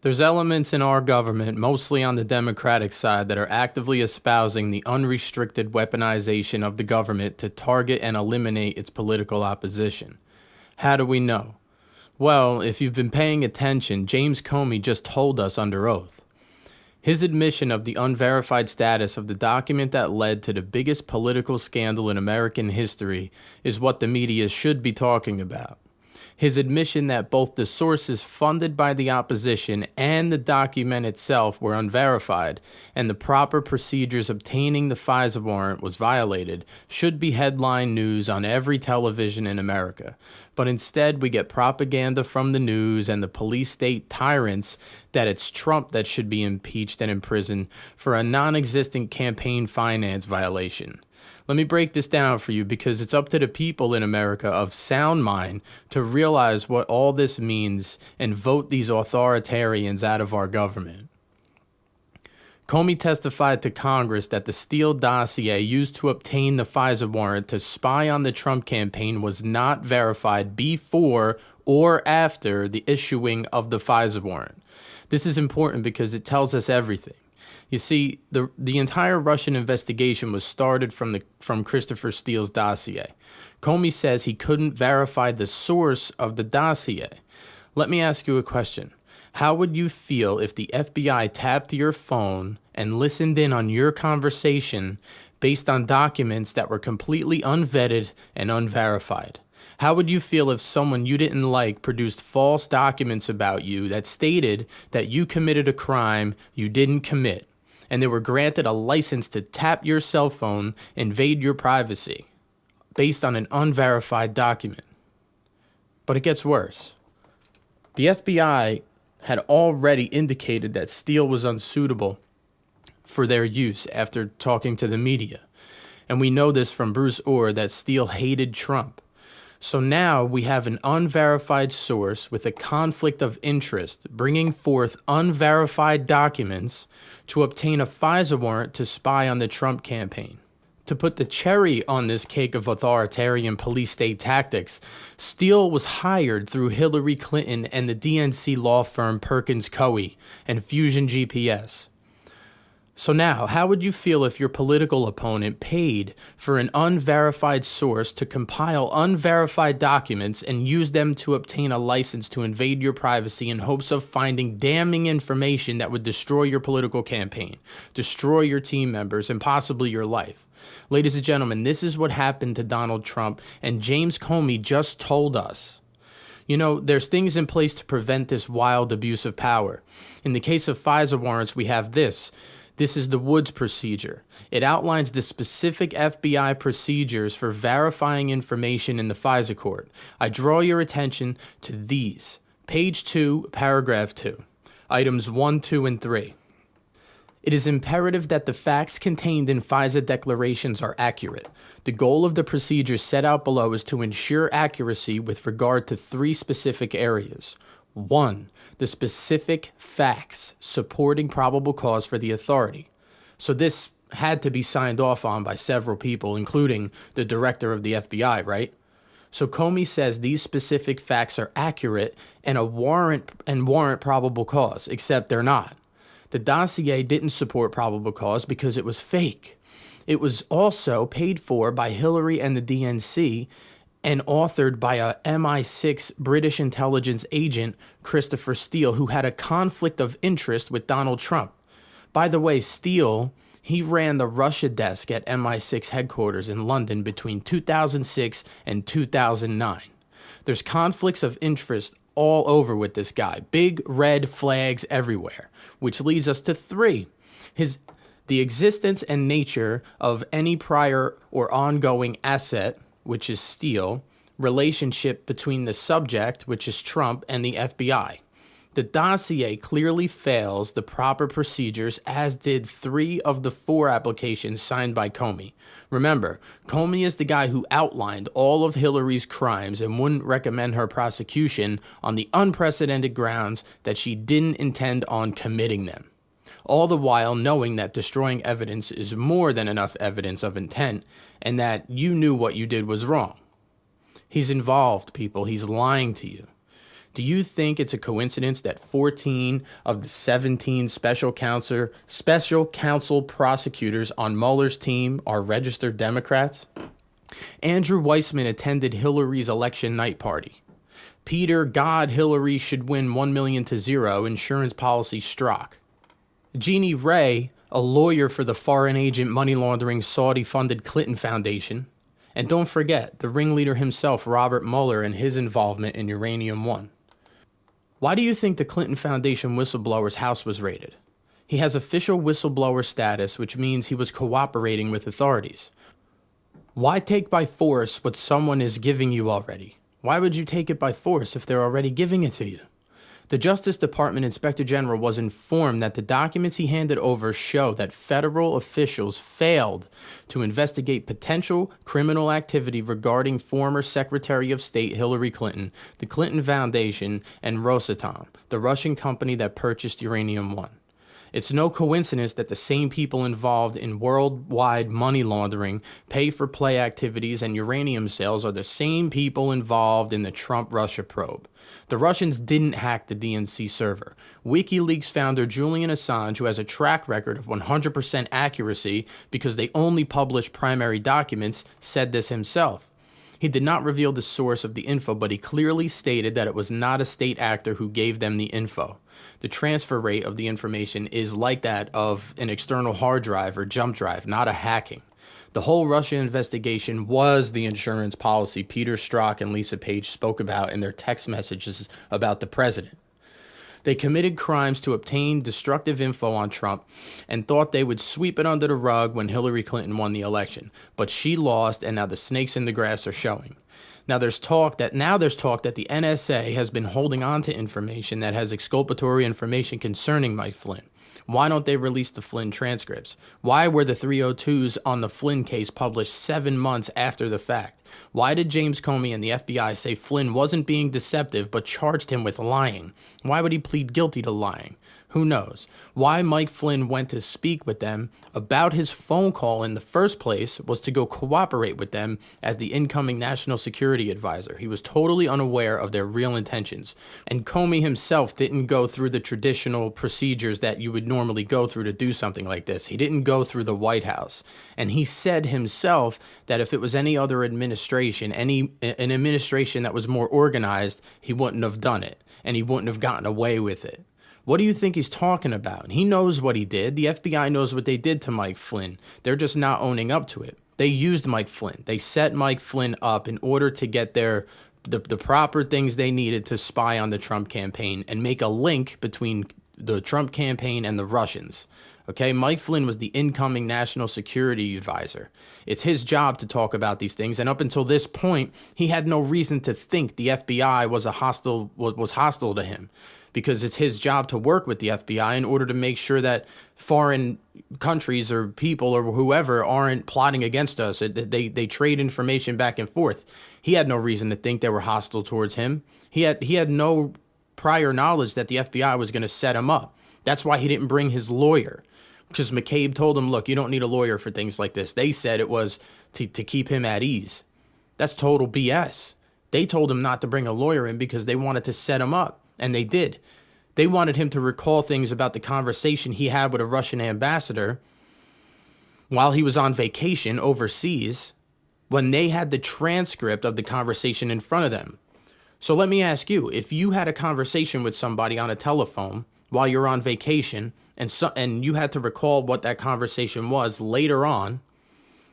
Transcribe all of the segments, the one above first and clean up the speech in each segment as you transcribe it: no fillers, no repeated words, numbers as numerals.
There's elements in our government, mostly on the Democratic side, that are actively espousing the unrestricted weaponization of the government to target and eliminate its political opposition. How do we know? Well, if you've been paying attention, James Comey just told us under oath. His admission of the unverified status of the document that led to the biggest political scandal in American history is what the media should be talking about. His admission that both the sources funded by the opposition and the document itself were unverified, and the proper procedures obtaining the FISA warrant was violated, should be headline news on every television in America. But instead, we get propaganda from the news and the police state tyrants that it's Trump that should be impeached and imprisoned for a non-existent campaign finance violation. Let me break this down for you because it's up to the people in America of sound mind to realize what all this means and vote these authoritarians out of our government. Comey testified to Congress that the Steele dossier used to obtain the FISA warrant to spy on the Trump campaign was not verified before or after the issuing of the FISA warrant. This is important because it tells us everything. You see, the entire Russian investigation was started from Christopher Steele's dossier. Comey says he couldn't verify the source of the dossier. Let me ask you a question. How would you feel if the FBI tapped your phone and listened in on your conversation based on documents that were completely unvetted and unverified? How would you feel if someone you didn't like produced false documents about you that stated that you committed a crime you didn't commit, and they were granted a license to tap your cell phone, invade your privacy, based on an unverified document? But it gets worse. The FBI had already indicated that Steele was unsuitable for their use after talking to the media. And we know this from Bruce Orr that Steele hated Trump. So now we have an unverified source with a conflict of interest bringing forth unverified documents to obtain a FISA warrant to spy on the Trump campaign. To put the cherry on this cake of authoritarian police state tactics, Steele was hired through Hillary Clinton and the DNC law firm Perkins Coie and Fusion GPS. So now, how would you feel if your political opponent paid for an unverified source to compile unverified documents and use them to obtain a license to invade your privacy in hopes of finding damning information that would destroy your political campaign, destroy your team members, and possibly your life? Ladies and gentlemen, this is what happened to Donald Trump, and James Comey just told us. You know, there's things in place to prevent this wild abuse of power. In the case of FISA warrants, we have this. This is the Woods procedure. It outlines the specific FBI procedures for verifying information in the FISA court. I draw your attention to these. Page 2, paragraph 2, items 1, 2, and 3. It is imperative that the facts contained in FISA declarations are accurate. The goal of the procedures set out below is to ensure accuracy with regard to 3 specific areas. 1. The specific facts supporting probable cause for the authority. So this had to be signed off on by several people, including the director of the FBI, right? So Comey says these specific facts are accurate and warrant probable cause, except they're not. The dossier didn't support probable cause because it was fake. It was also paid for by Hillary and the DNC and authored by a MI6 British intelligence agent, Christopher Steele, who had a conflict of interest with Donald Trump. By the way, Steele, he ran the Russia desk at MI6 headquarters in London between 2006 and 2009. There's conflicts of interest all over with this guy. Big red flags everywhere, which leads us to 3. The existence and nature of any prior or ongoing asset, which is Steele, relationship between the subject, which is Trump, and the FBI. The dossier clearly fails the proper procedures, as did 3 of the 4 applications signed by Comey. Remember, Comey is the guy who outlined all of Hillary's crimes and wouldn't recommend her prosecution on the unprecedented grounds that she didn't intend on committing them. All the while knowing that destroying evidence is more than enough evidence of intent and that you knew what you did was wrong. He's involved, people. He's lying to you. Do you think it's a coincidence that 14 of the 17 special counsel prosecutors on Mueller's team are registered Democrats? Andrew Weissman attended Hillary's election night party. Peter God Hillary should win 1 million to 0 insurance policy struck. Jeannie Ray, a lawyer for the foreign agent money laundering Saudi-funded Clinton Foundation. And don't forget, the ringleader himself, Robert Mueller, and his involvement in Uranium One. Why do you think the Clinton Foundation whistleblower's house was raided? He has official whistleblower status, which means he was cooperating with authorities. Why take by force what someone is giving you already? Why would you take it by force if they're already giving it to you? The Justice Department Inspector General was informed that the documents he handed over show that federal officials failed to investigate potential criminal activity regarding former Secretary of State Hillary Clinton, the Clinton Foundation, and Rosatom, the Russian company that purchased Uranium One. It's no coincidence that the same people involved in worldwide money laundering, pay-for-play activities, and uranium sales are the same people involved in the Trump-Russia probe. The Russians didn't hack the DNC server. WikiLeaks founder Julian Assange, who has a track record of 100% accuracy because they only publish primary documents, said this himself. He did not reveal the source of the info, but he clearly stated that it was not a state actor who gave them the info. The transfer rate of the information is like that of an external hard drive or jump drive, not a hacking. The whole Russia investigation was the insurance policy Peter Strzok and Lisa Page spoke about in their text messages about the president. They committed crimes to obtain destructive info on Trump and thought they would sweep it under the rug when Hillary Clinton won the election. But she lost, and now the snakes in the grass are showing. Now there's talk that the NSA has been holding on to information that has exculpatory information concerning Mike Flynn. Why don't they release the Flynn transcripts? Why were the 302s on the Flynn case published 7 months after the fact? Why did James Comey and the FBI say Flynn wasn't being deceptive but charged him with lying? Why would he plead guilty to lying? Who knows? Why Mike Flynn went to speak with them about his phone call in the first place was to go cooperate with them as the incoming national security advisor. He was totally unaware of their real intentions. And Comey himself didn't go through the traditional procedures that you would normally go through to do something like this. He didn't go through the White House. And he said himself that if it was any other administration, an administration that was more organized, he wouldn't have done it. And he wouldn't have gotten away with it. What do you think he's talking about? He knows what he did. The FBI knows what they did to Mike Flynn. They're just not owning up to it. They used Mike Flynn. They set Mike Flynn up in order to get the proper things they needed to spy on the Trump campaign and make a link between the Trump campaign and the Russians. Okay, Mike Flynn was the incoming national security advisor. It's his job to talk about these things, and up until this point, he had no reason to think the FBI was hostile to him, because it's his job to work with the FBI in order to make sure that foreign countries or people or whoever aren't plotting against us. They trade information back and forth. He had no reason to think they were hostile towards him. He had no prior knowledge that the FBI was going to set him up. That's why he didn't bring his lawyer, because McCabe told him, look, you don't need a lawyer for things like this. They said it was to keep him at ease. That's total BS. They told him not to bring a lawyer in because they wanted to set him up, and they did. They wanted him to recall things about the conversation he had with a Russian ambassador while he was on vacation overseas, when they had the transcript of the conversation in front of them. So let me ask you, if you had a conversation with somebody on a telephone while you're on vacation and you had to recall what that conversation was later on,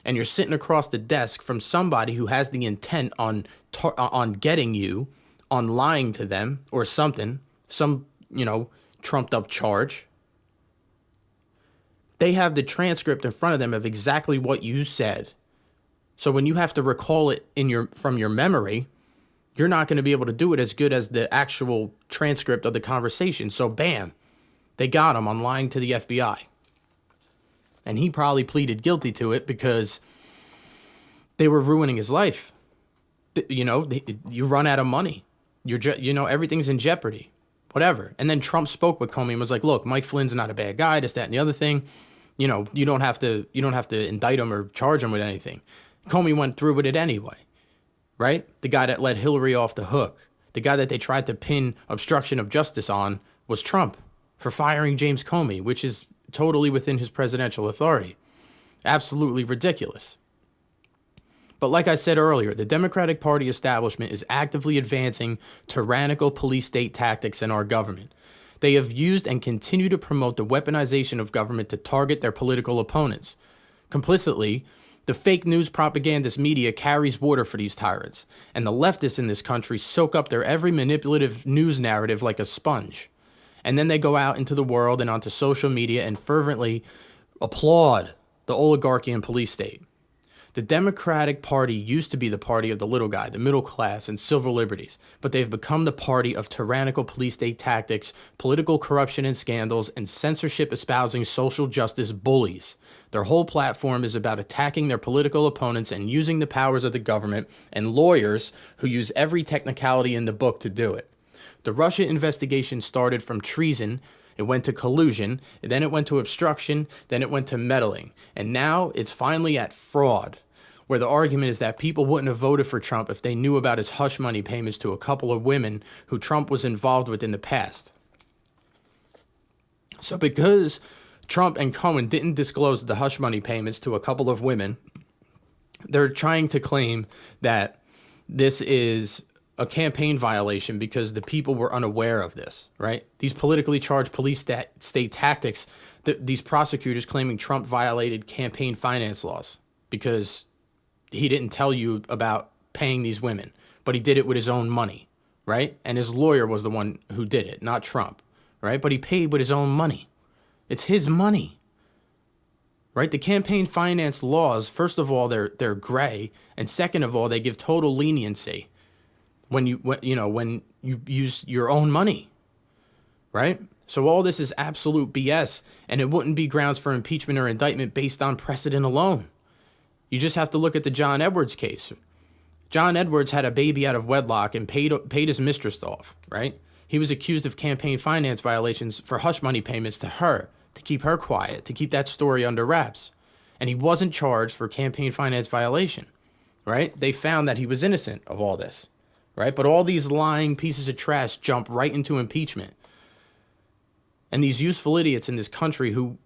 and you're sitting across the desk from somebody who has the intent on getting you, on lying to them or something, some trumped up charge, they have the transcript in front of them of exactly what you said. So when you have to recall it from your memory, you're not going to be able to do it as good as the actual transcript of the conversation. So bam, they got him on lying to the FBI. And he probably pleaded guilty to it because they were ruining his life. You run out of money. Everything's in jeopardy. Whatever. And then Trump spoke with Comey and was like, look, Mike Flynn's not a bad guy, this, that, and the other thing. You don't have to indict him or charge him with anything. Comey went through with it anyway. Right? The guy that let Hillary off the hook. The guy that they tried to pin obstruction of justice on was Trump for firing James Comey, which is totally within his presidential authority. Absolutely ridiculous. But like I said earlier, the Democratic Party establishment is actively advancing tyrannical police state tactics in our government. They have used and continue to promote the weaponization of government to target their political opponents. Complicitly, the fake news propagandist media carries water for these tyrants, and the leftists in this country soak up their every manipulative news narrative like a sponge. And then they go out into the world and onto social media and fervently applaud the oligarchy and police state. The Democratic Party used to be the party of the little guy, the middle class, and civil liberties, but they've become the party of tyrannical police state tactics, political corruption and scandals, and censorship espousing social justice bullies. Their whole platform is about attacking their political opponents and using the powers of the government and lawyers who use every technicality in the book to do it. The Russia investigation started from treason. It went to collusion, then it went to obstruction, then it went to meddling, and now it's finally at fraud, where the argument is that people wouldn't have voted for Trump if they knew about his hush money payments to a couple of women who Trump was involved with in the past. So because Trump and Cohen didn't disclose the hush money payments to a couple of women, they're trying to claim that this is a campaign violation because the people were unaware of this, right? These politically charged police state tactics, these prosecutors claiming Trump violated campaign finance laws because he didn't tell you about paying these women, but he did it with his own money, right? And his lawyer was the one who did it, not Trump, right? But he paid with his own money. It's his money, right? The campaign finance laws, first of all, they're gray, and second of all, they give total leniency when you use your own money, right? So all this is absolute BS, and it wouldn't be grounds for impeachment or indictment based on precedent alone. You just have to look at the John Edwards case. John Edwards had a baby out of wedlock and paid his mistress off, right? He was accused of campaign finance violations for hush money payments to her, to keep her quiet, to keep that story under wraps. And he wasn't charged for campaign finance violation, right? They found that he was innocent of all this, right? But all these lying pieces of trash jump right into impeachment. And these useful idiots in this country who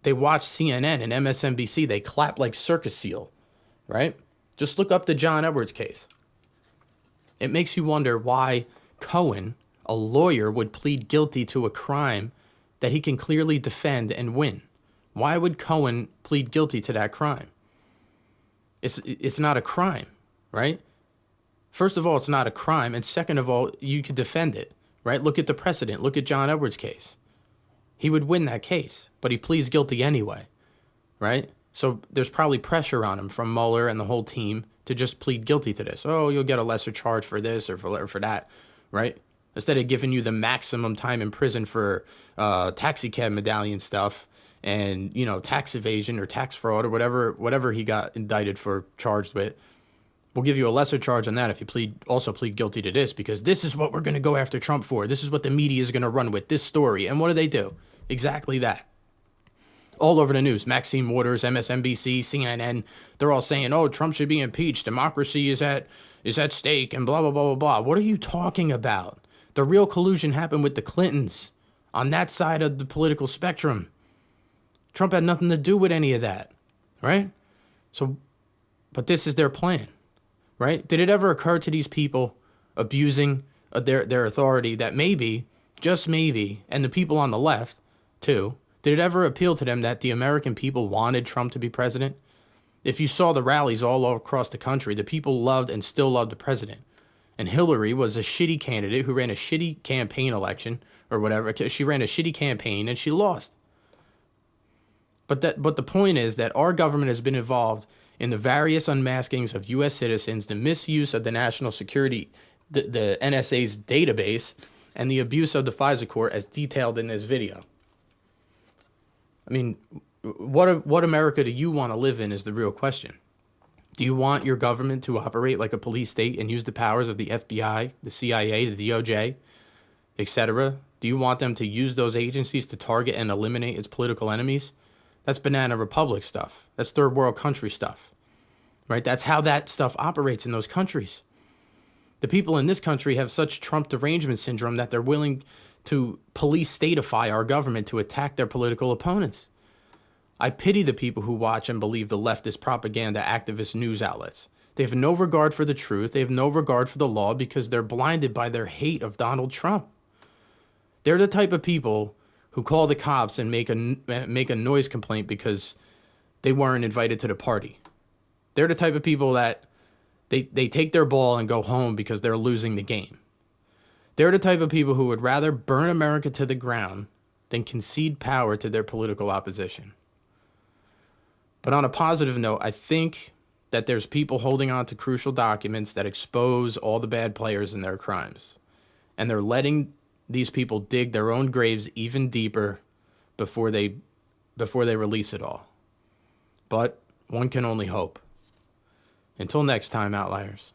they watch CNN and MSNBC, they clap like circus seal, right? Just look up the John Edwards case. It makes you wonder why Cohen, a lawyer, would plead guilty to a crime that he can clearly defend and win. Why would Cohen plead guilty to that crime? It's not a crime, right? First of all, it's not a crime. And second of all, you could defend it, right? Look at the precedent. Look at John Edwards' case. He would win that case, but he pleads guilty anyway, right? So there's probably pressure on him from Mueller and the whole team to just plead guilty to this. Oh, you'll get a lesser charge for this or for that, right? Instead of giving you the maximum time in prison for taxi cab medallion stuff and, tax evasion or tax fraud or whatever he got indicted for, charged with. We'll give you a lesser charge on that if you also plead guilty to this, because this is what we're going to go after Trump for. This is what the media is going to run with, this story. And what do? Exactly that. All over the news. Maxine Waters, MSNBC, CNN, they're all saying, oh, Trump should be impeached. Democracy is at stake and blah, blah, blah, blah, blah. What are you talking about? The real collusion happened with the Clintons on that side of the political spectrum. Trump had nothing to do with any of that, right? So, but this is their plan. Right? Did it ever occur to these people abusing their authority that maybe, just maybe, and the people on the left, too, did it ever appeal to them that the American people wanted Trump to be president? If you saw the rallies all across the country, the people loved and still loved the president. And Hillary was a shitty candidate who ran a shitty campaign election or whatever. She ran a shitty campaign and she lost. But the point is that our government has been involved in the various unmaskings of U.S. citizens, the misuse of the national security, the NSA's database, and the abuse of the FISA court as detailed in this video. I mean, what America do you want to live in is the real question. Do you want your government to operate like a police state and use the powers of the FBI, the CIA, the DOJ, etc.? Do you want them to use those agencies to target and eliminate its political enemies? That's banana republic stuff. That's third world country stuff, right? That's how that stuff operates in those countries. The people in this country have such Trump derangement syndrome that they're willing to police statify our government to attack their political opponents. I pity the people who watch and believe the leftist propaganda activist news outlets. They have no regard for the truth. They have no regard for the law because they're blinded by their hate of Donald Trump. They're the type of people who call the cops and make a noise complaint because they weren't invited to the party. They're the type of people that they take their ball and go home because they're losing the game. They're the type of people who would rather burn America to the ground than concede power to their political opposition. But on a positive note, I think that there's people holding on to crucial documents that expose all the bad players and their crimes. And they're letting these people dig their own graves even deeper before they release it all. But one can only hope. Until next time, Outliers.